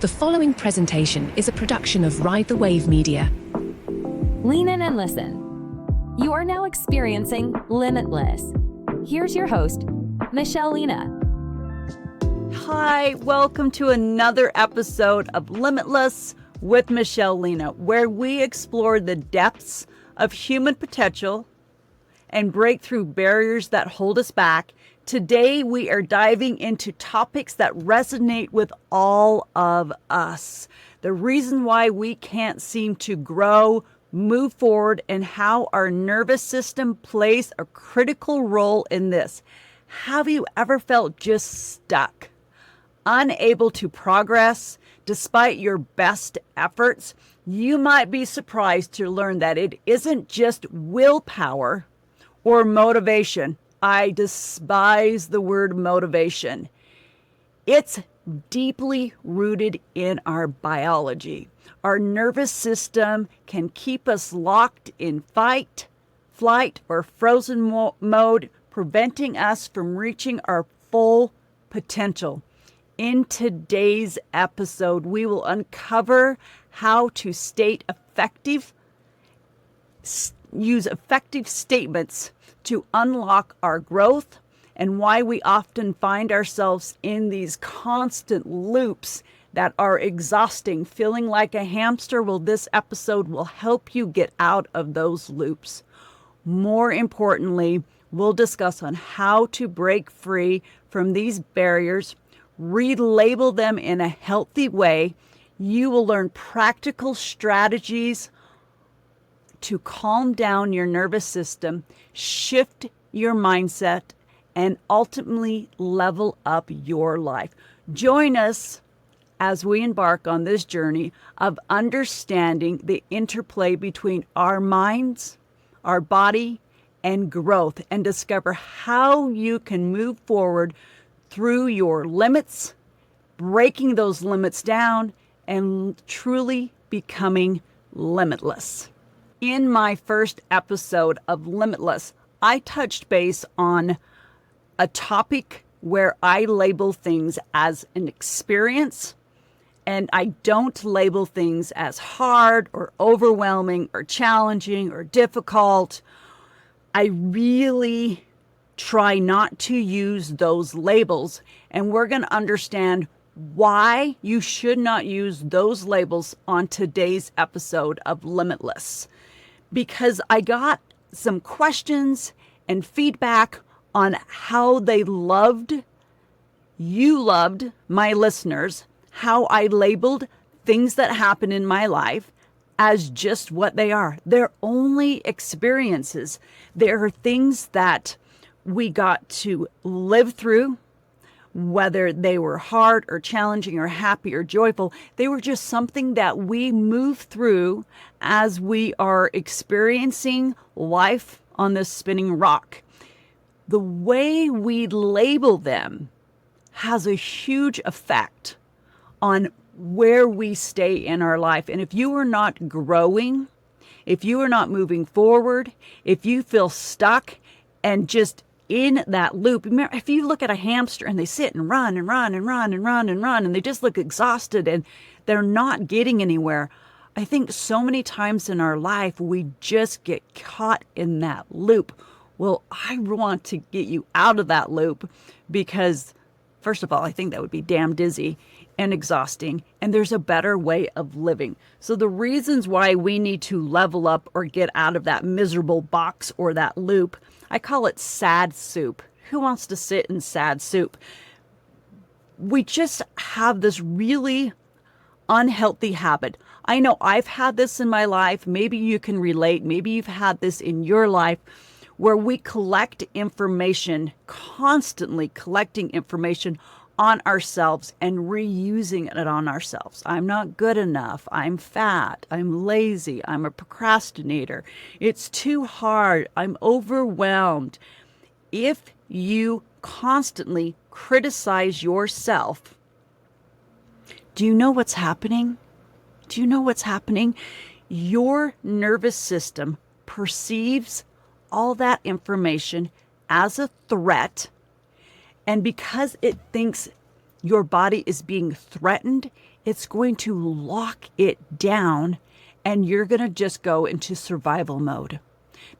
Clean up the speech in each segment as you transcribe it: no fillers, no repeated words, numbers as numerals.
The following presentation is a production of Ride the Wave Media. Lean in and listen. You are now experiencing Limitless. Here's your host, Michelle Lena. Hi, welcome to another episode of Limitless with Michelle Lena, where we explore the depths of human potential and break through barriers that hold us back. Today, we are diving into topics that resonate with all of us. The reason why we can't seem to grow, move forward, and how our nervous system plays a critical role in this. Have you ever felt just stuck, unable to progress despite your best efforts? You might be surprised to learn that it isn't just willpower or motivation. I despise the word motivation. It's deeply rooted in our biology. Our nervous system can keep us locked in fight, flight, or frozen mode, preventing us from reaching our full potential. In today's episode, we will uncover how to use effective statements to unlock our growth, and why we often find ourselves in these constant loops that are exhausting, feeling like a hamster. Well, this episode will help you get out of those loops. More importantly, we'll discuss on how to break free from these barriers, relabel them in a healthy way. You will learn practical strategies to calm down your nervous system, shift your mindset, and ultimately level up your life. Join us as we embark on this journey of understanding the interplay between our minds, our body, and growth, and discover how you can move forward through your limits, breaking those limits down, and truly becoming limitless. In my first episode of Limitless, I touched base on a topic where I label things as an experience, and I don't label things as hard or overwhelming or challenging or difficult. I really try not to use those labels, and we're going to understand why you should not use those labels on today's episode of Limitless. Because I got some questions and feedback on how you loved, my listeners, how I labeled things that happen in my life as just what they are. They're only experiences. There are things that we got to live through, whether they were hard or challenging or happy or joyful. They were just something that we move through as we are experiencing life on this spinning rock. The way we label them has a huge effect on where we stay in our life. And if you are not growing, if you are not moving forward, if you feel stuck and just in that loop. Remember, if you look at a hamster and they sit and run and run and run and run and run, and they just look exhausted and they're not getting anywhere. I think so many times in our life, we just get caught in that loop. Well, I want to get you out of that loop because, first of all, I think that would be damn dizzy and exhausting, and there's a better way of living. So the reasons why we need to level up or get out of that miserable box or that loop, I call it sad soup. Who wants to sit in sad soup? We just have this really unhealthy habit. I know I've had this in my life. Maybe you can relate. Maybe you've had this in your life, where we collect information, constantly collecting information on ourselves and reusing it on ourselves. I'm not good enough. I'm fat. I'm lazy. I'm a procrastinator. It's too hard. I'm overwhelmed. If you constantly criticize yourself, do you know what's happening? Do you know what's happening? Your nervous system perceives all that information as a threat. And because it thinks your body is being threatened, it's going to lock it down and you're going to just go into survival mode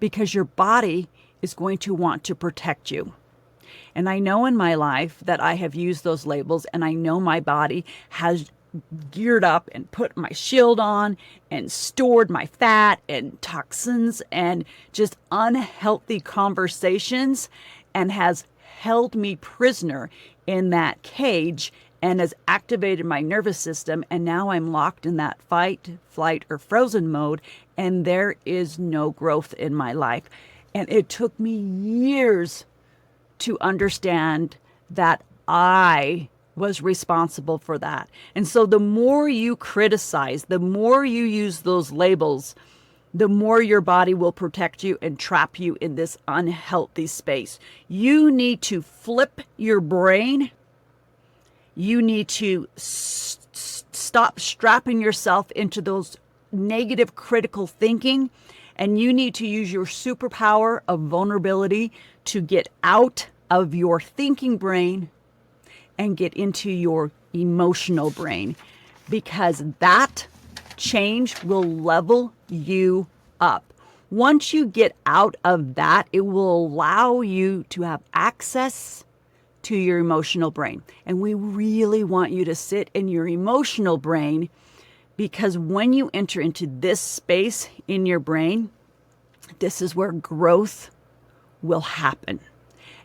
because your body is going to want to protect you. And I know in my life that I have used those labels, and I know my body has geared up and put my shield on and stored my fat and toxins and just unhealthy conversations and has held me prisoner in that cage and has activated my nervous system. And now I'm locked in that fight, flight, or frozen mode, and there is no growth in my life. And it took me years to understand that I was responsible for that. And so the more you criticize, the more you use those labels, the more your body will protect you and trap you in this unhealthy space. You need to flip your brain. You need to stop strapping yourself into those negative critical thinking. And you need to use your superpower of vulnerability to get out of your thinking brain and get into your emotional brain, because that change will level you up. Once you get out of that, it will allow you to have access to your emotional brain. And we really want you to sit in your emotional brain, because when you enter into this space in your brain, this is where growth will happen.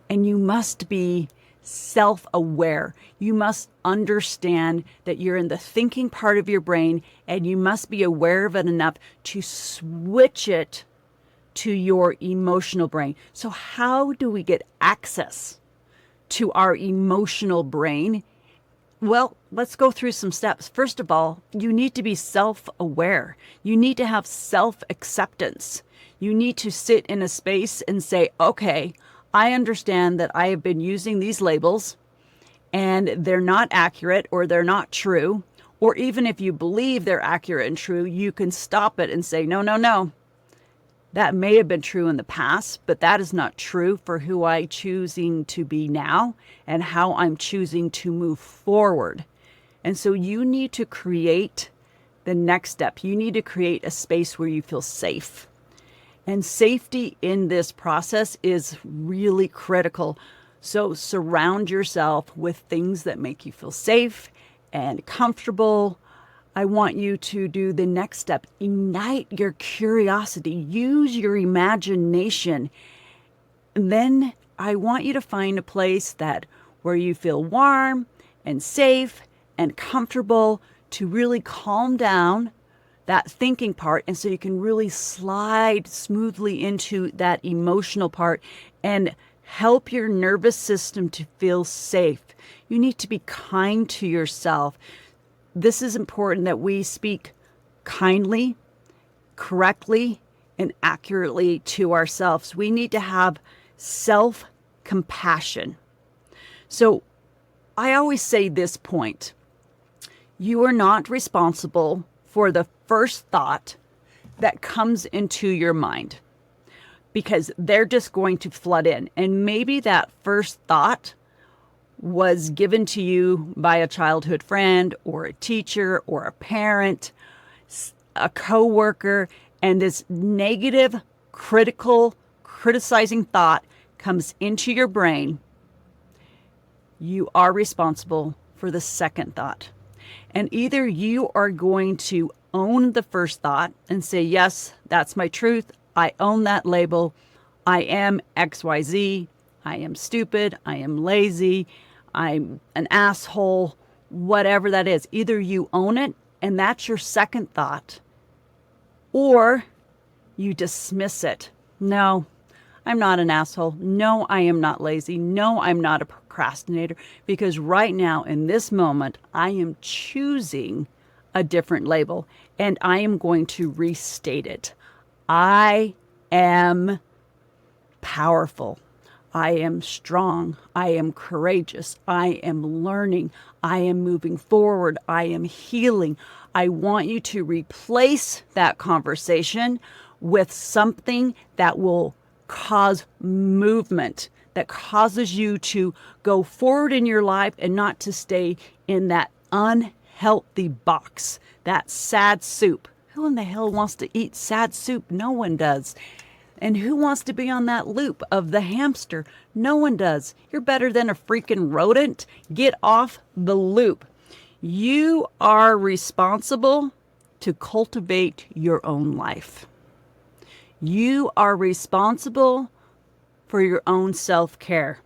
And you must be self-aware. You must understand that you're in the thinking part of your brain, and you must be aware of it enough to switch it to your emotional brain. So how do we get access to our emotional brain? Well, let's go through some steps. First of all, you need to be self-aware. You need to have self-acceptance. You need to sit in a space and say, okay, I understand that I have been using these labels and they're not accurate or they're not true. Or even if you believe they're accurate and true, you can stop it and say, no, no, no. That may have been true in the past, but that is not true for who I'm choosing to be now and how I'm choosing to move forward. And so you need to create the next step. You need to create a space where you feel safe. And safety in this process is really critical. So surround yourself with things that make you feel safe and comfortable. I want you to do the next step. Ignite your curiosity. Use your imagination. And then I want you to find a place where you feel warm and safe and comfortable to really calm down that thinking part, and so you can really slide smoothly into that emotional part and help your nervous system to feel safe. You need to be kind to yourself. This is important that we speak kindly, correctly, and accurately to ourselves. We need to have self-compassion. So I always say this point: you are not responsible for the first thought that comes into your mind, because they're just going to flood in. And maybe that first thought was given to you by a childhood friend or a teacher or a parent, a coworker, and this negative, critical, criticizing thought comes into your brain. You are responsible for the second thought. And either you are going to own the first thought and say, yes, that's my truth. I own that label. I am XYZ. I am stupid. I am lazy. I'm an asshole. Whatever that is. Either you own it and that's your second thought, or you dismiss it. No, I'm not an asshole. No, I am not lazy. No, I'm not a procrastinator, because right now in this moment, I am choosing a different label and I am going to restate it. I am powerful. I am strong. I am courageous. I am learning. I am moving forward. I am healing. I want you to replace that conversation with something that will cause movement, that causes you to go forward in your life and not to stay in that unhealthy box, that sad soup. Who in the hell wants to eat sad soup? No one does. And who wants to be on that loop of the hamster? No one does. You're better than a freaking rodent. Get off the loop. You are responsible to cultivate your own life. You are responsible for your own self-care.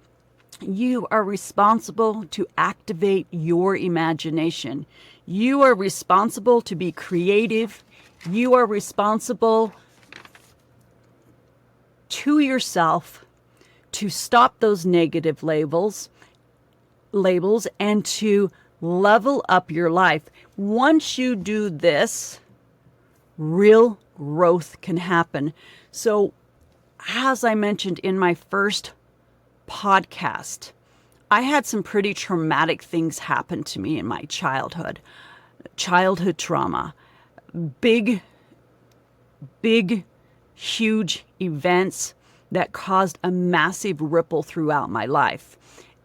You are responsible to activate your imagination. You are responsible to be creative. You are responsible to yourself to stop those negative labels and to level up your life. Once you do this, real growth can happen. So, as I mentioned in my first podcast, I had some pretty traumatic things happen to me in my childhood trauma, big, huge events that caused a massive ripple throughout my life.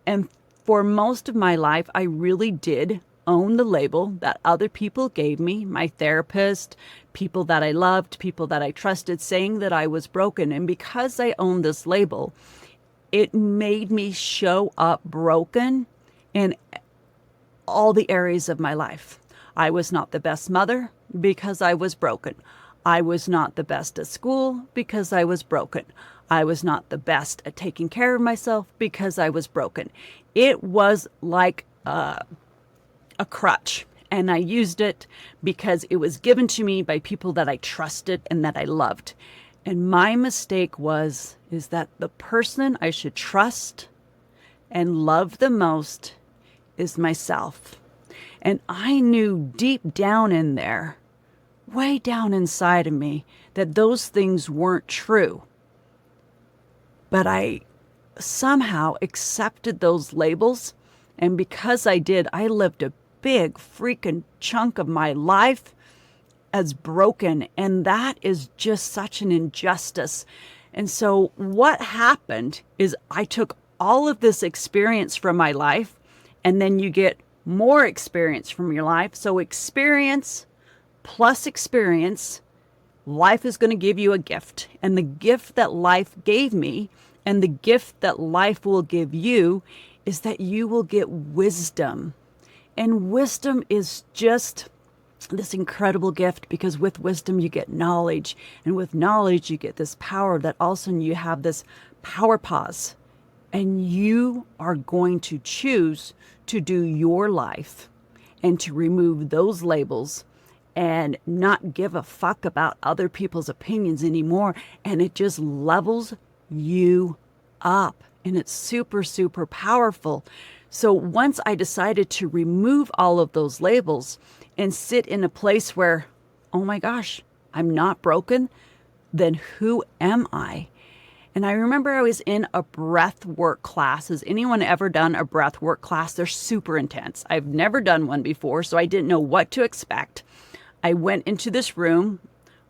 And for most of my life, I really did own the label that other people gave me, my therapist, people that I loved, people that I trusted, saying that I was broken. And because I owned this label, it made me show up broken in all the areas of my life. I was not the best mother because I was broken. I was not the best at school because I was broken. I was not the best at taking care of myself because I was broken. It was like a crutch, and I used it because it was given to me by people that I trusted and that I loved. And my mistake is that the person I should trust and love the most is myself. And I knew deep down in there, way down inside of me, that those things weren't true. But I somehow accepted those labels. And because I did, I lived a big freaking chunk of my life as broken. And that is just such an injustice. And so what happened is I took all of this experience from my life, and then you get more experience from your life. So experience plus experience, life is going to give you a gift. And the gift that life gave me and the gift that life will give you is that you will get wisdom. And wisdom is just this incredible gift, because with wisdom you get knowledge, and with knowledge you get this power that all of a sudden you have this power pause, and you are going to choose to do your life and to remove those labels and not give a fuck about other people's opinions anymore. And it just levels you up, and it's super, super powerful. So once I decided to remove all of those labels and sit in a place where, oh my gosh, I'm not broken, then who am I? And I remember I was in a breath work class. Has anyone ever done a breath work class? They're super intense. I've never done one before, so I didn't know what to expect. I went into this room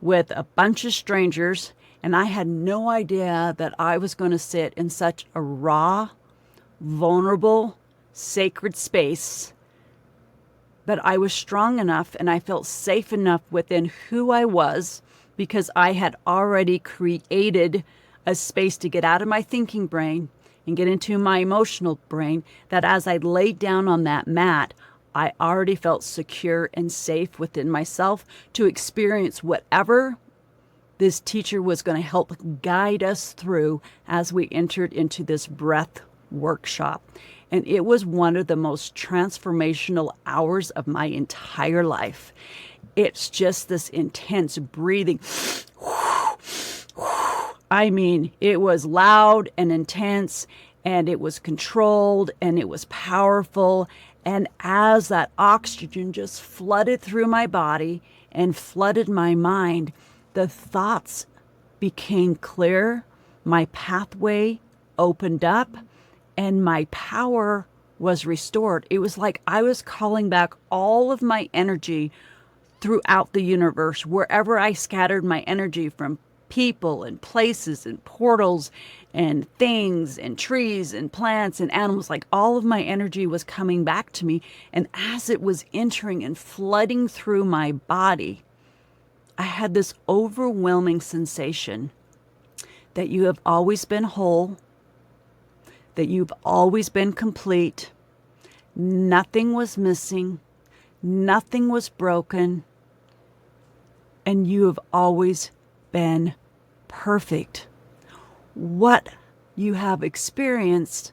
with a bunch of strangers, and I had no idea that I was going to sit in such a raw, vulnerable, sacred space. But I was strong enough and I felt safe enough within who I was, because I had already created a space to get out of my thinking brain and get into my emotional brain, that as I laid down on that mat, I already felt secure and safe within myself to experience whatever this teacher was going to help guide us through as we entered into this breath workshop. And it was one of the most transformational hours of my entire life. It's just this intense breathing. I mean, it was loud and intense, and it was controlled, and it was powerful. And as that oxygen just flooded through my body and flooded my mind, the thoughts became clear, my pathway opened up, and my power was restored. It was like I was calling back all of my energy throughout the universe, wherever I scattered my energy, from people and places and portals and things and trees and plants and animals. Like all of my energy was coming back to me. And as it was entering and flooding through my body, I had this overwhelming sensation that you have always been whole, that you've always been complete. Nothing was missing. Nothing was broken. And you have always been perfect. What you have experienced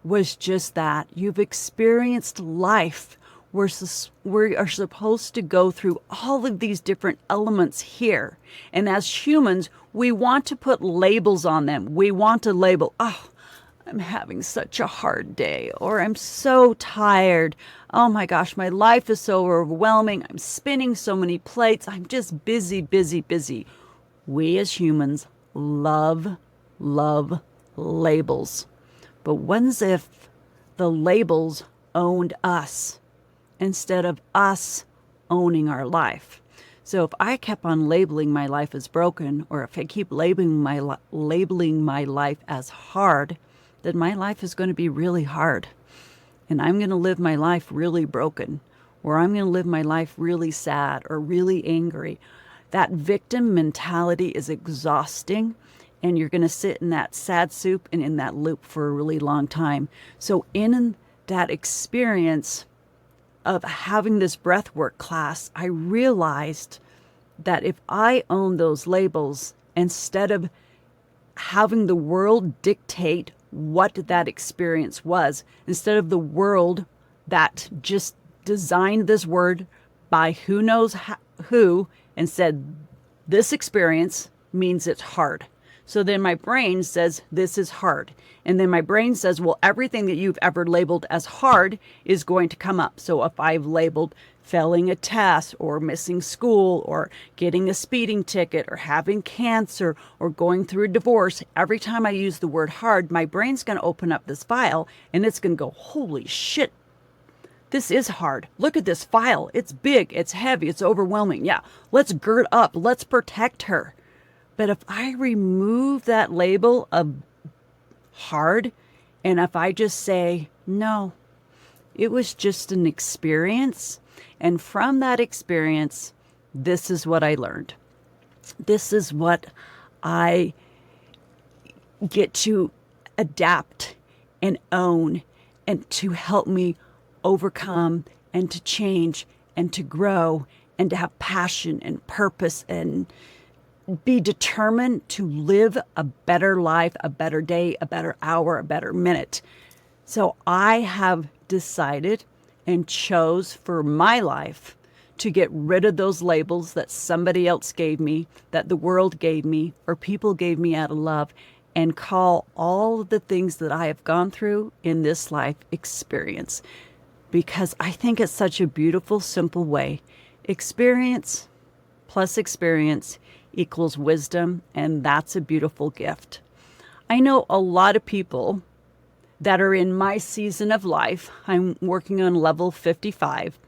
was just that. You've experienced life. We are supposed to go through all of these different elements here. And as humans, we want to put labels on them. We want to label, oh, I'm having such a hard day, or I'm so tired. Oh my gosh, my life is so overwhelming. I'm spinning so many plates. I'm just busy, busy, busy. We as humans love labels. But what if the labels owned us instead of us owning our life? So if I kept on labeling my life as broken, or if I keep labeling my life as hard, then my life is going to be really hard. And I'm going to live my life really broken, or I'm going to live my life really sad or really angry. That victim mentality is exhausting, and you're going to sit in that sad soup and in that loop for a really long time. So in that experience of having this breathwork class, I realized that if I own those labels, instead of having the world dictate what that experience was, instead of the world that just designed this word by who knows who and said, this experience means it's hard. So then my brain says, this is hard. And then my brain says, well, everything that you've ever labeled as hard is going to come up. So if I've labeled failing a test or missing school or getting a speeding ticket or having cancer or going through a divorce, every time I use the word hard, my brain's going to open up this file and it's going to go, holy shit, this is hard. Look at this file. It's big, it's heavy, it's overwhelming. Yeah, let's gird up, let's protect her. But if I remove that label of hard, and if I just say, no, it was just an experience, and from that experience, this is what I learned. This is what I get to adapt and own and to help me overcome and to change and to grow and to have passion and purpose and be determined to live a better life, a better day, a better hour, a better minute. So I have decided and chose for my life to get rid of those labels that somebody else gave me, that the world gave me, or people gave me out of love, and call all of the things that I have gone through in this life experience. Because I think it's such a beautiful, simple way. Experience plus experience equals wisdom, and that's a beautiful gift. I know a lot of people that are in my season of life. I'm working on level 55.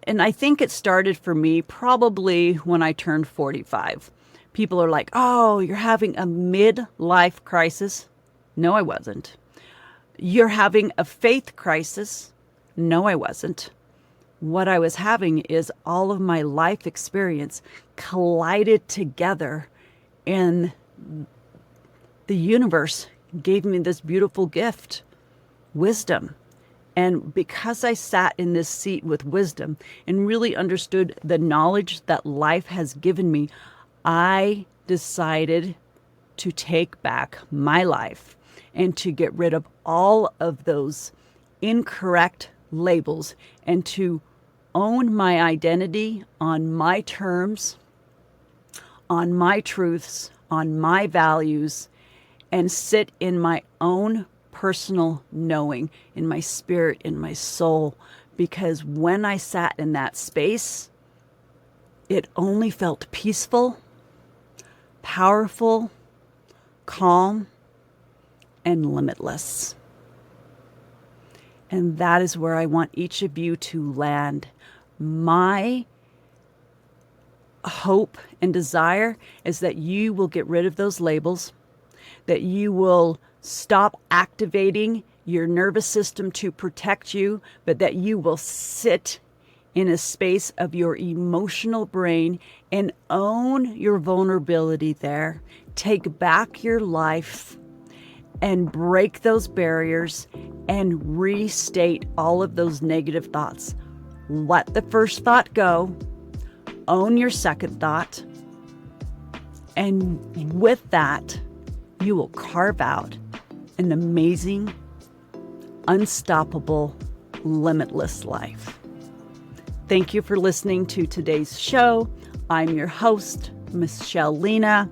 And I think it started for me probably when I turned 45. People are like, oh, you're having a midlife crisis. No, I wasn't. You're having a faith crisis. No, I wasn't. What I was having is all of my life experience collided together, and the universe gave me this beautiful gift, wisdom. And because I sat in this seat with wisdom and really understood the knowledge that life has given me, I decided to take back my life and to get rid of all of those incorrect labels and to own my identity on my terms, on my truths, on my values, and sit in my own personal knowing, in my spirit, in my soul. Because when I sat in that space, it only felt peaceful, powerful, calm, and limitless. And that is where I want each of you to land. My hope and desire is that you will get rid of those labels, that you will stop activating your nervous system to protect you, but that you will sit in a space of your emotional brain and own your vulnerability there. Take back your life and break those barriers and restate all of those negative thoughts. Let the first thought go. Own your second thought. And with that, you will carve out an amazing, unstoppable, limitless life. Thank you for listening to today's show. I'm your host, Michelle Lena.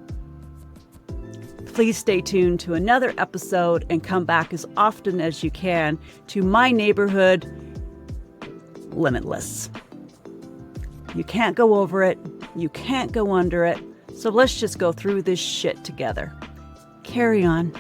Please stay tuned to another episode and come back as often as you can to my neighborhood, Limitless. You can't go over it. You can't go under it. So let's just go through this shit together. Carry on.